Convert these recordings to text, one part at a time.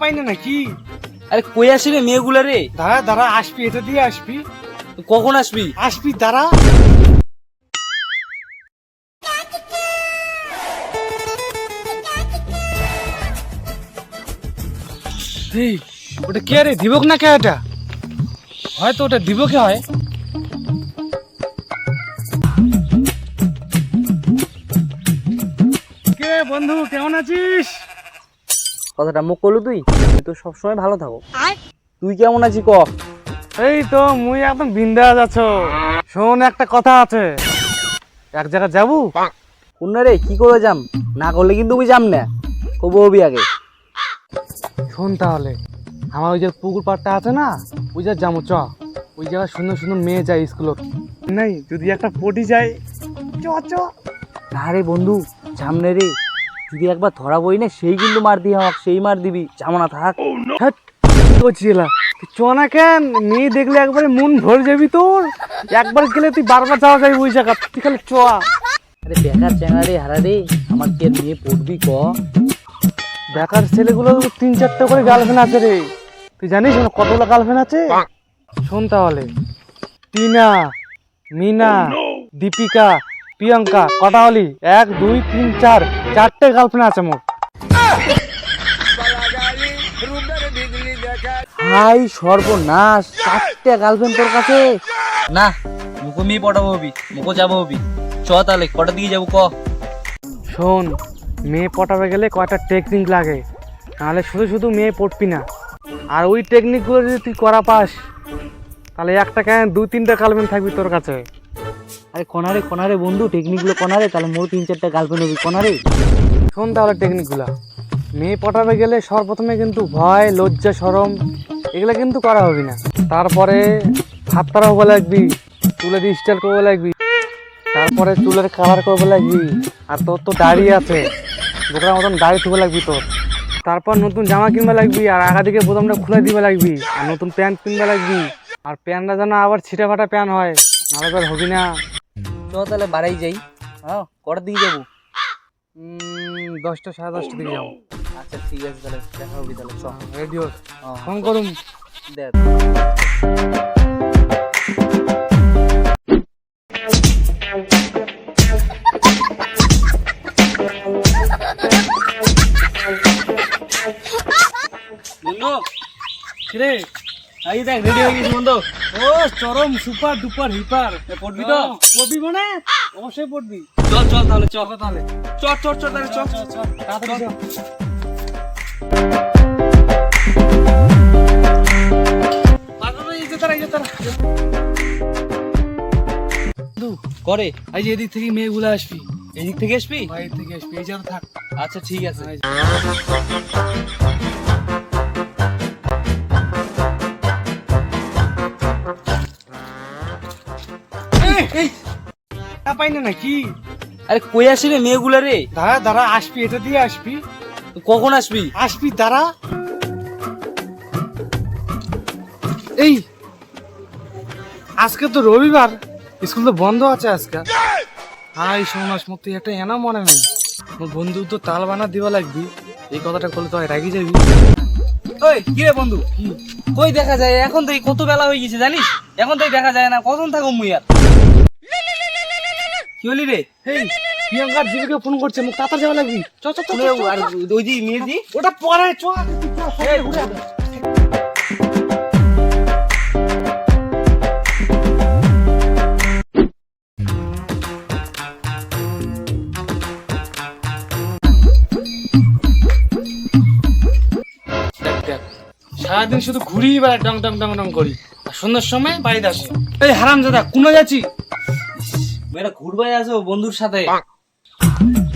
পাই না নাকি? আরে কই আসি রে মেয়েগুলা রে? দাঁড়া দাঁড়া, আসবি, এটা দিয়ে আসবি। কখন আসবি? আসবি, দাঁড়া। এই, ওটা কে রে? দিবক না কে? এটা হয়তো ওটা দিবকে হয়। কে বন্ধু, কেমন আছিস? কথাটা মুখ করলু তুই? তুই তো সবসময় ভালো থাকো। তুই কেমন আছিস ক? এই তো মুই একদম বিন্দাস আছো। শোন, একটা কথা আছে, এক জায়গায় যাবো। কোন রে? কি করে যাম? না করলে কিন্তু আমি যাম না, কব হবি আগে। শোন তাহলে, আমার ওই যে পুকুর পাড়টা আছে না, ওই যে যাবো চ। ওই জায়গায় সুন্দর সুন্দর মেয়ে যায় স্কুলত নাই, যদি একটা পটি যায়, চ চ। না রে বন্ধু, সামনে রে, যদি একবার ধরা বই না সেই কিন্তু মার দিয়ে আমাকে, সেই মার দিবি, যাবো না থাক। হ্যাট, কি করছিস? তুই চ না কেন? মেয়ে দেখলে একবারে মন ভরে যাবি তোর। একবার গেলে তুই বারবার যাওয়া যাবি ওই জায়গা, তুই খালি চ। আরে বেকার চ্যাংড়া রে, হারা রে, আমার কে মেয়ে পড়বি ক? বেকার ছেলেগুলো 3-4টা করে গার্লফ্রেন্ড আছে রে। তুই জানিস আমার কতগুলো গার্লফ্রেন্ড আছে? শোন তাহলে, টিনা, মিনা, দীপিকা, প্রিয়াঙ্কা, কটা হলি? 1 2 3 4, 4টে গার্লফ্রেন্ড আছে মোট। হাই সর্বনাশ, 4টে গার্লফ্রেন্ড তোর কাছে? না, মুখো মেয়ে পটাবো হবি, মুখো যাবো হবি। চ তাহলে, কটা দিকে যাবো ক? শোন, মেয়ে পটাবে গেলে কয়টা টেকনিক লাগে, নাহলে শুধু শুধু মেয়ে পড়বি না। আর ওই টেকনিকগুলো যদি তুই করা পাস, তাহলে একটা কেন 2-3টা গার্লফ্রেন্ড থাকবি তোর কাছে। আরে কনারে কনারে বন্ধু, টেকনিকগুলো কনারে, তাহলে মোর 3-4টা গার্লফ্রেন্ড হবি কনারে। শোন তাহলে টেকনিকগুলো, মেয়ে পটাবে গেলে সর্বপ্রথমে কিন্তু ভয়, লজ্জা, শরম এগুলো কিন্তু করা হবে না। তারপরে হাত তারা হবো লাগবি, চুলে দিয়ে স্টাইল করবো লাগবি, তারপরে চুলের কালার করবো লাগবি। আর তোর তো দাড়ি আছে, বোকার মতন দাড়ি থুবে লাগবি তোর। তারপর নতুন জামা কিনবা লাগবি, আর আগা দিকে বোতামটা খুলে দিবে লাগবি, আর নতুন প্যান্ট কিনবা লাগবি। আর প্যান্টটা যেন আবার ছিটা ফাটা প্যান্ট হয়, নাহলে তোর হবি না। চ তাহলে বাড়াই যাই। হ্যাঁ, কটার দিকে যাবো? 10টা 10:30 দিকে যাবো। আচ্ছা ঠিক আছে, তাহলে দেখা হবি তাহলে, চ। রেডিও ফোন করুম। দেখ, বন্ধু রে, এই দেখ রেডি হয়ে গেছি বন্ধু। ও চরম সুপার ডুপার হিপার। পড়বি তো? পড়বি মানে অবশ্যই পড়বি। চল চল তাহলে, চল তাহলে চল চল চল তাহলে, চল। তাড়াতাড়ি চল। করে এই যে এদিক থেকে মেয়েগুলো আসবি, এদিক থেকে আসবি? বাইরে থেকে আসবি, এই যেন থাক। আচ্ছা ঠিক আছে। এই, পাই না নাকি? আরে কই আসি রে মেয়েগুলা রে? দাঁড়া দাঁড়া, আসবি, এটা দিয়ে আসবি। কখন আসবি? আসবি, দাঁড়া। এই, আজকে তো রবিবার, স্কুল তো বন্ধ আছে আজকে। হাই সোমাস, মতো একটা এনা মনে নেই। মোর বন্ধু তো তাল বানা দিবা লাগবি, এই কথাটা করলে তো রাগি যাবি। ওই কি রে বন্ধু, কি কই দেখা যায়? এখন তো কত বেলা হয়ে গেছে জানিস? এখন তো দেখা যায় না, কখন থাকো মুই আর? কি হলি রে? এই, প্রিয়াঙ্কার দিদিকে ফোন করছে, মুখ তাড়াতাড়ি যাওয়া লাগবি। চ চ চ চ, চ। আর ওই যে মেয়ে দি, ওটা পরে চ, ঘুরে আয়। দেখ, সারাদিন শুধু ঘুরি বেড়ায়, ডং ডং ডং ডং করি, আর সন্ধ্যার সময় বাড়িতে আসি। এই হারাম দাদা, কোনে যাচ্ছি? মেয়েটা ঘুরবাই আসো বন্ধুর সাথে।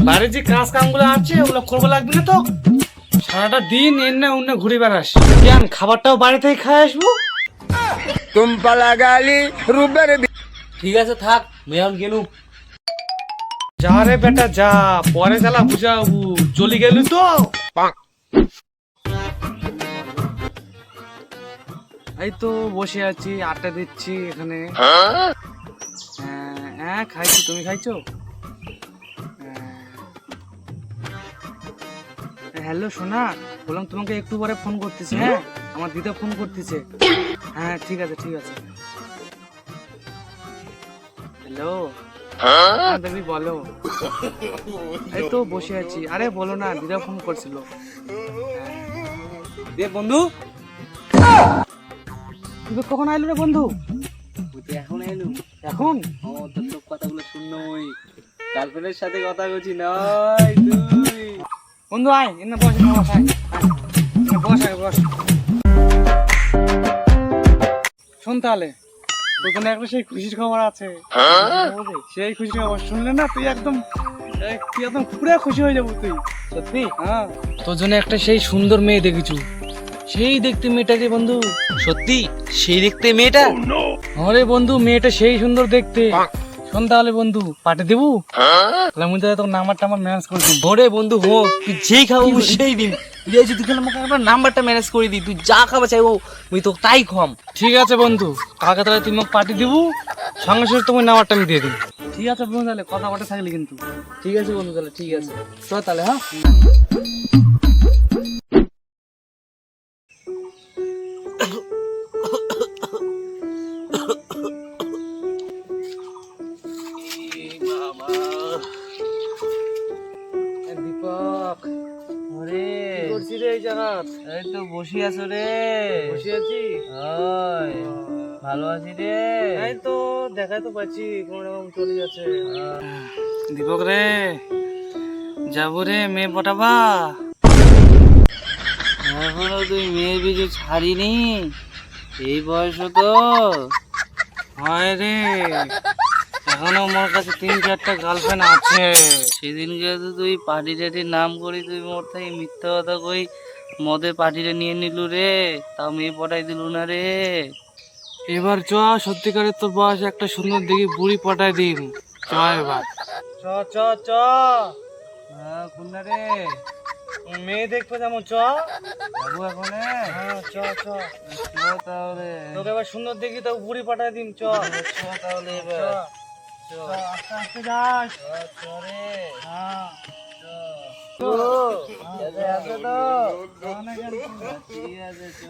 বাড়ির যে কাজ কামগুলো আছে ওগুলো করবো লাগবে না তো? সারাটা দিন এনে উন্নে ঘুরে বেড়াস কেন? খাবারটাও বাড়ি থেকে খাই আসবো। ঠিক আছে থাক, মেয়ে এখন গেলু। যা রে বেটা যা, পরে জ্বালা বুঝাবু, চলে গেলু তো। এই তো বসে আছি, আড্ডা দিচ্ছি এখানে। হ্যাঁ খাইছি, তুমি খাইছো? হ্যালো সোনা, বললাম তোমাকে একটু পরে ফোন করতেছে। হ্যাঁ, আমার দিদা ফোন করতেছে। হ্যাঁ ঠিক আছে ঠিক আছে। হ্যালো, হ্যাঁ বেবি বলো। এই তো বসে আছি। আরে বলো না, দিদা ফোন করছিল। দে বন্ধু, তুই কখন আইলো রে বন্ধু? তুই এখন এলু? এখন? ও তোর সব কথাগুলো শুনলো ওই গার্লফ্রেন্ডের সাথে কথা বলছি নয় তুই। বন্ধু আয়, এনে বস, এনে বস, আয়, আয়। এনে বস আগে বস। শোন তাহলে, তোর জন্য একটা সেই খুশির খবর আছে। সেই খুশির খবর শুনলে না তুই একদম পুরো খুশি হয়ে যাবো তুই। সত্যি? হ্যাঁ, তোর জন্য একটা সেই সুন্দর মেয়ে দেখেছু। সেই দেখতে মেয়েটাকে বন্ধু। সত্যি? সেই দেখতে মেয়েটা? আরে বন্ধু, মেয়েটা সেই সুন্দর দেখতে। শোন তাহলে বন্ধু, পাঠিয়ে দেবু? তাহলে আমি তোর নাম্বার টাম্বার ম্যানেজ করে দিই। ওরে বন্ধু হো, তুই যেই খাবো সেই দিন তুই আজ তুই আমাকে একবার নাম্বারটা ম্যানেজ করে দি। তুই যা খাবার চাইবো তুই তো তাই খাম। ঠিক আছে বন্ধু, কালকে তাহলে তুই মোক পাঠিয়ে দিবু, সঙ্গে সঙ্গে তোমার নাম্বারটা আমি দিয়ে দিই। ঠিক আছে বন্ধু, তাহলে কথা বটে থাকলি কিন্তু। ঠিক আছে বন্ধু, তাহলে ঠিক আছে, চল তাহলে। হ্যাঁ দীপক, ওরে কি করছিস রে এই জায়গা? এই তো বসে আছো রে। বসে আছি। ওই ভালো আছি রে। এই তো দেখাই তো পাচ্ছি কোনো রকম চলে যাচ্ছে। দীপক রে, যাবো রে মেয়ে পটাবা। এখনো তুই মেয়ের পিছু ছাড়িনি? এই বয়স তো হয় রে, এখনো আমার কাছে 3-4টা গার্লফ্রেন্ড আছে। সেদিনকে তো তুই পার্টি টাটির নাম করি তুই মোর থেকে মিথ্যা কথা কই মদের পার্টিটা নিয়ে নিলু রে, তাও মেয়ে পটাই দিলু না রে। এবার চ, সত্যিকারের তোর বয়স একটা সুন্দর দেখি বুড়ি পটায় দিন। চ এবার, চ চ চ। হ্যাঁ কোনটা রে? মেয়ে দেখবো যেমন, চ। যাবো এখন? হ্যাঁ চ চ। তাহলে তোকে এবার সুন্দর দেখি তো বুড়ি পাঠায় দিন, চ। তাহলে চ, এবার চ, আস্তে আস্তে যাস। রে। হ্যাঁ তো আছে তো? অনেক আর কি। ঠিক আছে চ।